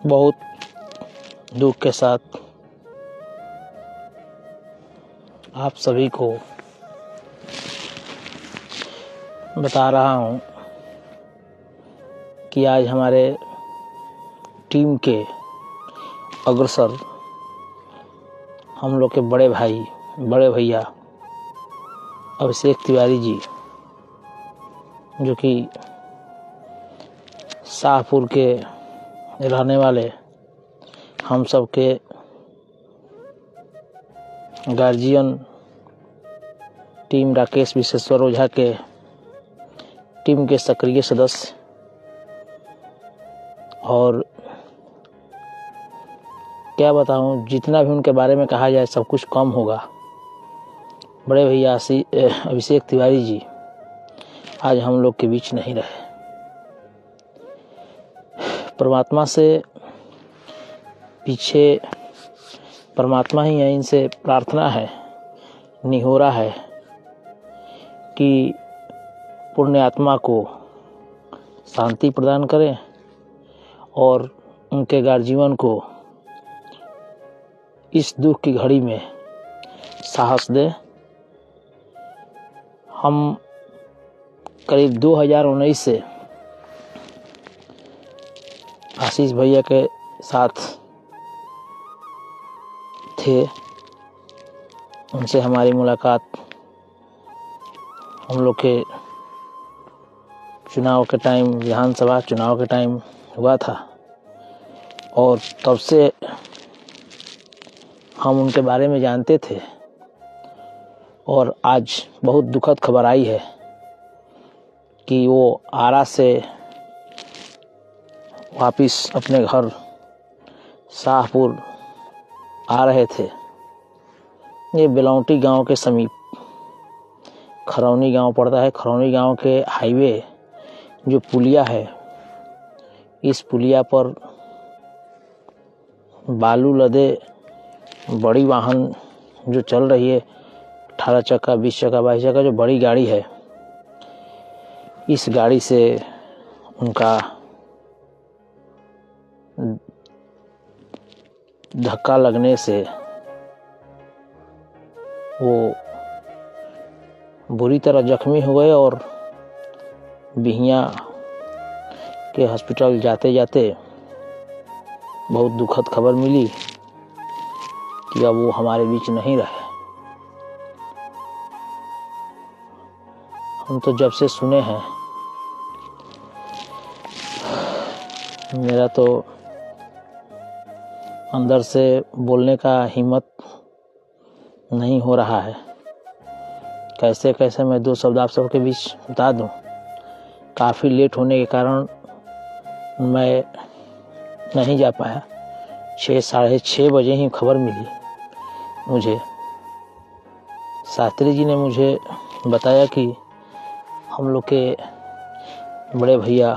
बहुत दुख के साथ आप सभी को बता रहा हूँ कि आज हमारे टीम के अग्रसर हम लोग के बड़े भाई, बड़े भैया अभिषेक तिवारी जी, जो कि शाहपुर के रहने वाले हम सब के गार्जियन टीम राकेश विश्वेश्वर ओझा के टीम के सक्रिय सदस्य और क्या बताऊं, जितना भी उनके बारे में कहा जाए सब कुछ कम होगा। बड़े भैया अभिषेक तिवारी जी आज हम लोग के बीच नहीं रहे। परमात्मा से पीछे परमात्मा ही है, इनसे प्रार्थना है, निहोरा है कि पुण्य आत्मा को शांति प्रदान करें और उनके गार्जियन को इस दुख की घड़ी में साहस दे। हम करीब 2019 से आशीष भैया के साथ थे। उनसे हमारी मुलाकात हम लोग के चुनाव के टाइम, विधानसभा चुनाव के टाइम हुआ था और तब से हम उनके बारे में जानते थे। और आज बहुत दुखद खबर आई है कि वो आरा से वापिस अपने घर शाहपुर आ रहे थे। ये बेलौटी गांव के समीप खरौनी गांव पड़ता है। खरौनी गांव के हाईवे जो पुलिया है, इस पुलिया पर बालू लदे बड़ी वाहन जो चल रही है, 18 चक्का, 20 चक्का, 22 चक्का, जो बड़ी गाड़ी है, इस गाड़ी से उनका धक्का लगने से वो बुरी तरह जख्मी हो गए और बिहियां के हॉस्पिटल जाते जाते बहुत दुखद खबर मिली कि अब वो हमारे बीच नहीं रहे। हम तो जब से सुने हैं, मेरा तो अंदर से बोलने का हिम्मत नहीं हो रहा है। कैसे कैसे मैं दो शब्द आप सबके बीच बता दूं। काफ़ी लेट होने के कारण मैं नहीं जा पाया। 6, साढ़े 6 बजे ही खबर मिली मुझे। शास्त्री जी ने मुझे बताया कि हम लोग के बड़े भैया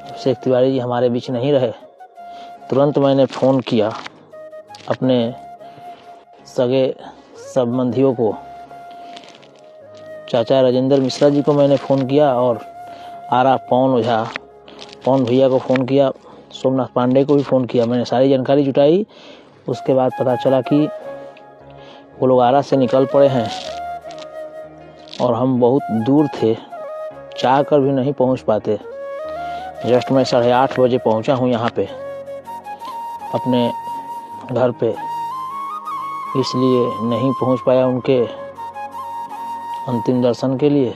अभिषेक तिवारी जी हमारे बीच नहीं रहे। तुरंत मैंने फ़ोन किया अपने सगे संबंधियों को, चाचा राजेंद्र मिश्रा जी को मैंने फ़ोन किया और आरा पवन ओझा, पवन भैया को फ़ोन किया, सोमनाथ पांडे को भी फ़ोन किया। मैंने सारी जानकारी जुटाई। उसके बाद पता चला कि वो लोग आरा से निकल पड़े हैं और हम बहुत दूर थे, चाह कर भी नहीं पहुंच पाते। जस्ट मैं 8:30 बजे पहुंचा हूं यहाँ पे अपने घर पे, इसलिए नहीं पहुंच पाया उनके अंतिम दर्शन के लिए।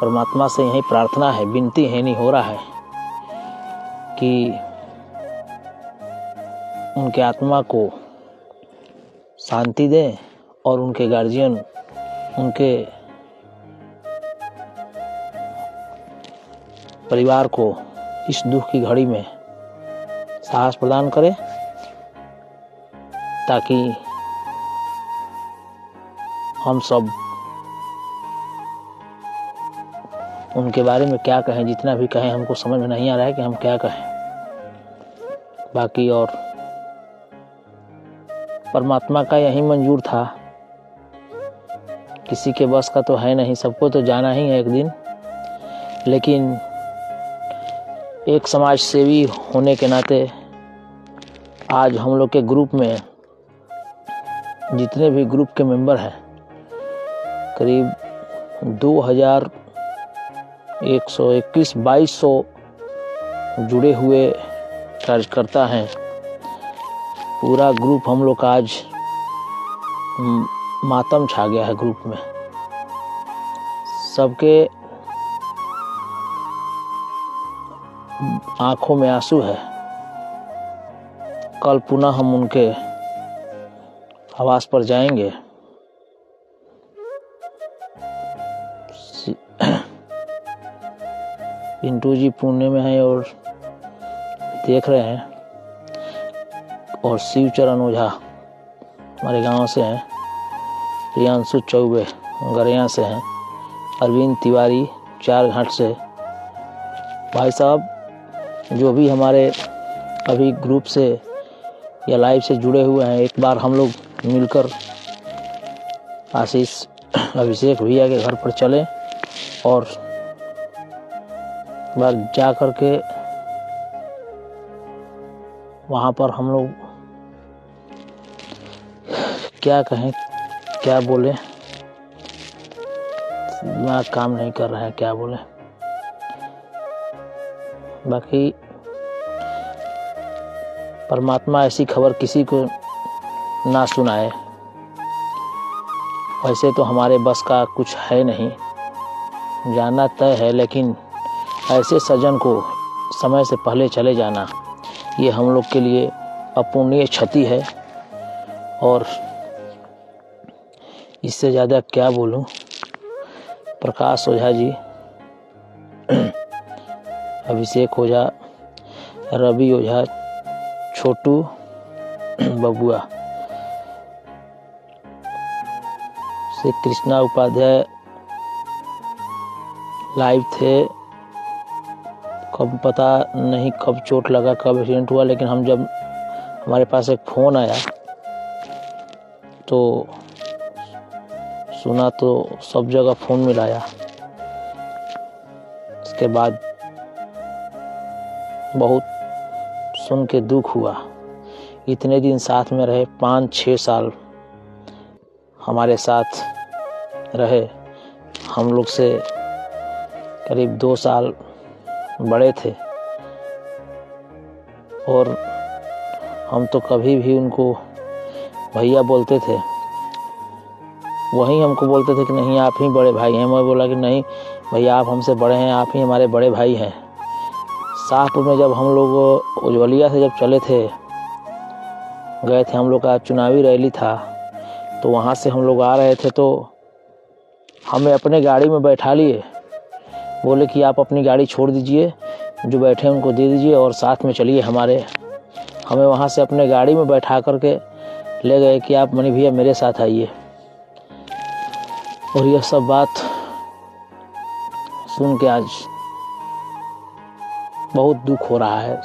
परमात्मा से यही प्रार्थना है, विनती है, नहीं हो रहा है कि उनके आत्मा को शांति दे और उनके गार्जियन, उनके परिवार को इस दुख की घड़ी में साहस प्रदान करे, ताकि हम सब उनके बारे में क्या कहें। जितना भी कहें हमको समझ में नहीं आ रहा है कि हम क्या कहें। बाकी और परमात्मा का यही मंजूर था, किसी के बस का तो है नहीं, सबको तो जाना ही है एक दिन। लेकिन एक समाज सेवी होने के नाते आज हम लोग के ग्रुप में जितने भी ग्रुप के मेंबर हैं करीब 2200 जुड़े हुए कार्यकर्ता हैं। पूरा ग्रुप हम लोग का आज मातम छा गया है। ग्रुप में सबके आंखों में आंसू है। कल पुनः हम उनके आवास पर जाएंगे। पिंटू जी पुणे में हैं और देख रहे हैं, और शिवचरण ओझा हमारे गांव से हैं, प्रियांशु चौबे गरैया से हैं, अरविंद तिवारी 4 घाट से। भाई साहब जो भी हमारे अभी ग्रुप से या लाइव से जुड़े हुए हैं, एक बार हम लोग मिलकर आशीष अभिषेक भैया के घर पर चलें और बार जा कर के वहाँ पर हम लोग क्या कहें क्या बोले, दिमाग काम नहीं कर रहा है क्या बोले। बाकी परमात्मा ऐसी खबर किसी को ना सुनाए। वैसे तो हमारे बस का कुछ है नहीं, जाना तय है, लेकिन ऐसे सज्जन को समय से पहले चले जाना ये हम लोग के लिए अपूर्णीय क्षति है। और इससे ज़्यादा क्या बोलूं। प्रकाश ओझा जी, अभिषेक ओझा, रवि ओझा, छोटू बबुआ, श्री कृष्णा उपाध्याय लाइव थे। कब पता नहीं कब चोट लगा, कब एक्सीडेंट हुआ, लेकिन हम जब हमारे पास एक फ़ोन आया तो सुना तो सब जगह फ़ोन मिलाया। इसके बाद बहुत सुन के दुख हुआ। इतने दिन साथ में रहे, 5-6 साल हमारे साथ रहे, हम लोग से करीब 2 साल बड़े थे, और हम तो कभी भी उनको भैया बोलते थे। वही हमको बोलते थे कि नहीं आप ही बड़े भाई हैं। मैं बोला कि नहीं भैया आप हमसे बड़े हैं, आप ही हमारे बड़े भाई हैं। शाहपुर में जब हम लोग उज्ज्वलिया से जब चले थे, गए थे, हम लोग का चुनावी रैली था, तो वहाँ से हम लोग आ रहे थे तो हमें अपने गाड़ी में बैठा लिए। बोले कि आप अपनी गाड़ी छोड़ दीजिए, जो बैठे उनको दे दीजिए और साथ में चलिए हमारे। हमें वहाँ से अपने गाड़ी में बैठा करके ले गए कि आप मनी भैया मेरे साथ आइए। और यह सब बात सुन के आज बहुत दुख हो रहा है।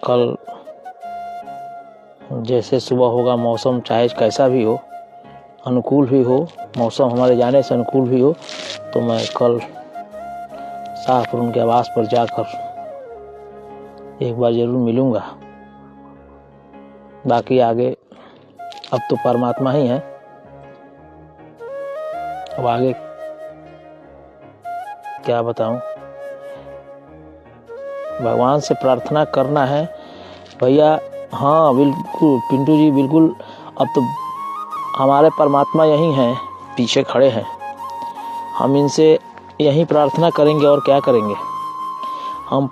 कल जैसे सुबह होगा, मौसम चाहे कैसा भी हो, अनुकूल भी हो, मौसम हमारे जाने से अनुकूल भी हो, तो मैं कल शाहपुर उनके आवास पर जाकर एक बार जरूर मिलूंगा। बाकी आगे अब तो परमात्मा ही है, अब आगे क्या बताऊं। भगवान से प्रार्थना करना है भैया। हाँ बिल्कुल पिंटू जी, बिल्कुल। अब तो हमारे परमात्मा यही हैं, पीछे खड़े हैं। हम इनसे यही प्रार्थना करेंगे और क्या करेंगे। हम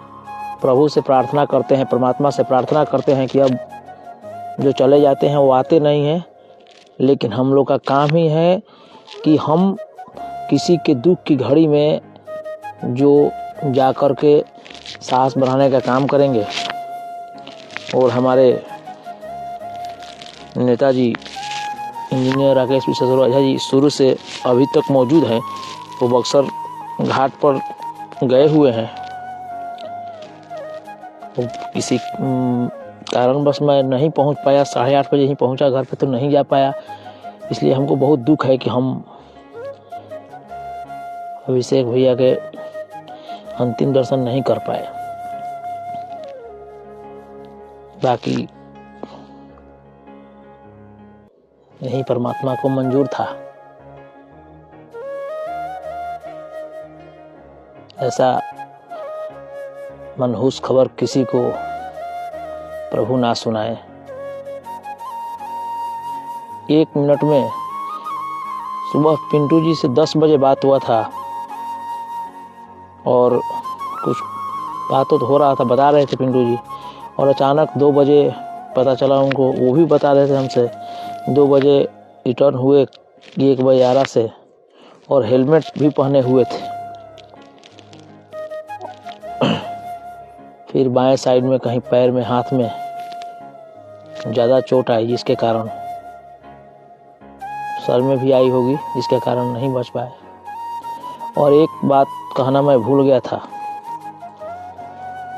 प्रभु से प्रार्थना करते हैं, परमात्मा से प्रार्थना करते हैं कि अब जो चले जाते हैं वो आते नहीं हैं, लेकिन हम लोग का काम ही है कि हम किसी के दुख की घड़ी में जो जा कर के साहस बढ़ाने का काम करेंगे। और हमारे नेताजी इंजीनियर राकेश प्रसाद ओझा जी शुरू से अभी तक मौजूद हैं। वो बक्सर घाट पर गए हुए हैं। वो किसी कारणवश मैं नहीं पहुंच पाया, 8:30 बजे ही पहुंचा घर पे, तो नहीं जा पाया। इसलिए हमको बहुत दुख है कि हम अभिषेक भैया के अंतिम दर्शन नहीं कर पाए। बाकी यही परमात्मा को मंजूर था। ऐसा मनहूस खबर किसी को प्रभु ना सुनाए। 1 मिनट में सुबह पिंटू जी से 10 बजे बात हुआ था और कुछ बात तो हो रहा था, बता रहे थे पिंटू जी, और अचानक 2 बजे पता चला उनको, वो भी बता रहे थे हमसे, 2 बजे रिटर्न हुए 1 बजे आरा से, और हेलमेट भी पहने हुए थे। फिर बाएं साइड में कहीं पैर में, हाथ में ज़्यादा चोट आई, जिसके कारण सर में भी आई होगी, जिसके कारण नहीं बच पाए। और एक बात कहना मैं भूल गया था,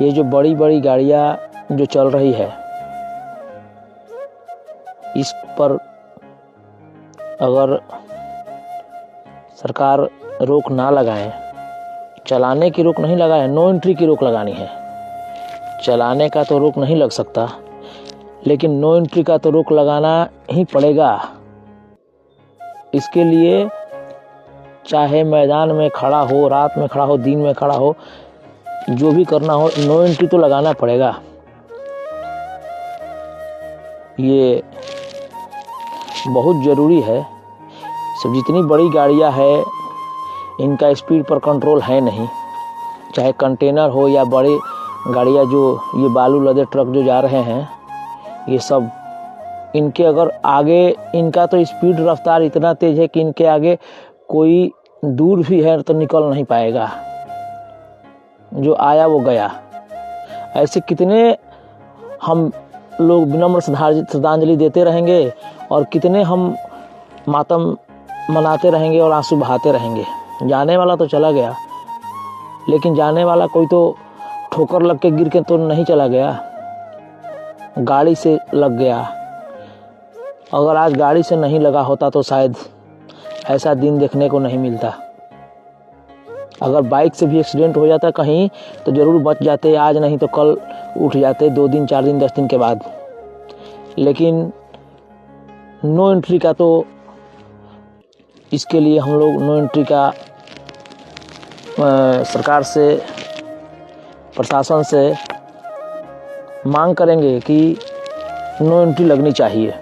ये जो बड़ी बड़ी गाड़ियाँ जो चल रही है, इस पर अगर सरकार रोक ना लगाए, चलाने की रोक नहीं लगाए, नो एंट्री की रोक लगानी है। चलाने का तो रोक नहीं लग सकता, लेकिन नो एंट्री का तो रोक लगाना ही पड़ेगा। इसके लिए चाहे मैदान में खड़ा हो, रात में खड़ा हो, दिन में खड़ा हो, जो भी करना हो, नो एंट्री तो लगाना पड़ेगा। ये बहुत ज़रूरी है। सब जितनी बड़ी गाड़ियां है, इनका स्पीड पर कंट्रोल है नहीं, चाहे कंटेनर हो या बड़ी गाड़ियां, जो ये बालू लदे ट्रक जो जा रहे हैं, ये सब, इनके अगर आगे, इनका तो स्पीड रफ्तार इतना तेज है कि इनके आगे कोई दूर भी है तो निकल नहीं पाएगा। जो आया वो गया। ऐसे कितने हम लोग विनम्र श्रद्धांजलि देते रहेंगे और कितने हम मातम मनाते रहेंगे और आंसू बहाते रहेंगे। जाने वाला तो चला गया, लेकिन जाने वाला कोई तो ठोकर लग के गिर के तो नहीं चला गया, गाड़ी से लग गया। अगर आज गाड़ी से नहीं लगा होता तो शायद ऐसा दिन देखने को नहीं मिलता। अगर बाइक से भी एक्सीडेंट हो जाता कहीं तो ज़रूर बच जाते, आज नहीं तो कल उठ जाते, 2 दिन 4 दिन 10 दिन के बाद। लेकिन नो एंट्री का तो, इसके लिए हम लोग नो एंट्री का सरकार से, प्रशासन से मांग करेंगे कि नो एंट्री लगनी चाहिए।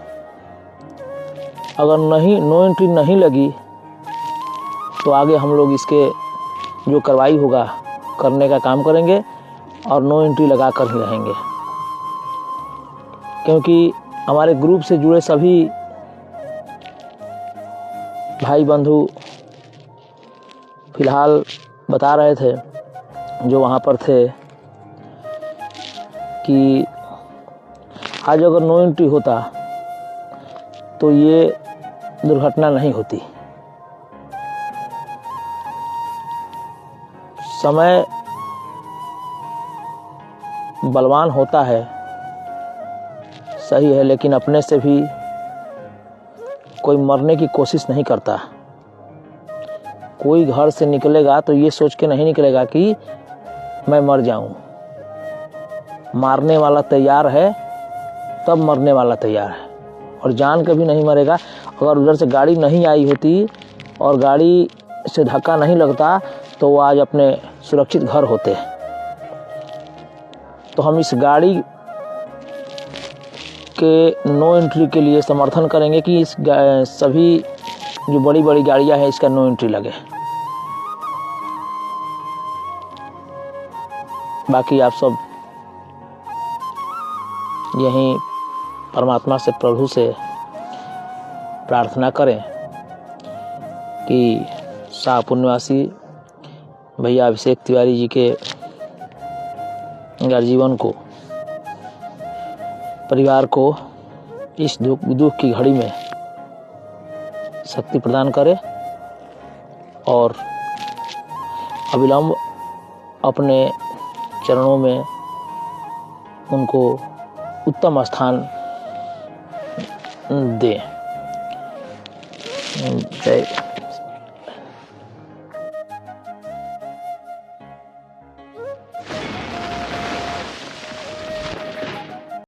अगर नहीं, नो एंट्री नहीं लगी तो आगे हम लोग इसके जो कार्रवाई होगा करने का काम करेंगे और नो एंट्री लगा कर ही रहेंगे। क्योंकि हमारे ग्रुप से जुड़े सभी भाई बंधु फिलहाल बता रहे थे, जो वहाँ पर थे, कि आज अगर नो एंट्री होता तो ये दुर्घटना नहीं होती। समय बलवान होता है, सही है, लेकिन अपने से भी कोई मरने की कोशिश नहीं करता। कोई घर से निकलेगा तो ये सोच के नहीं निकलेगा कि मैं मर जाऊं। मारने वाला तैयार है तब मरने वाला तैयार है, और जान कभी नहीं मरेगा। अगर उधर से गाड़ी नहीं आई होती और गाड़ी से धक्का नहीं लगता तो वो आज अपने सुरक्षित घर होते। तो हम इस गाड़ी के नो एंट्री के लिए समर्थन करेंगे कि इस सभी जो बड़ी बड़ी गाड़ियां हैं, इसका नो एंट्री लगे। बाकी आप सब यहीं परमात्मा से, प्रभु से प्रार्थना करें कि शाह पुण्यवासी भैया अभिषेक तिवारी जी के जीवन को, परिवार को इस दुख की घड़ी में शक्ति प्रदान करे और अविलंब अपने चरणों में उनको उत्तम स्थान दे। जय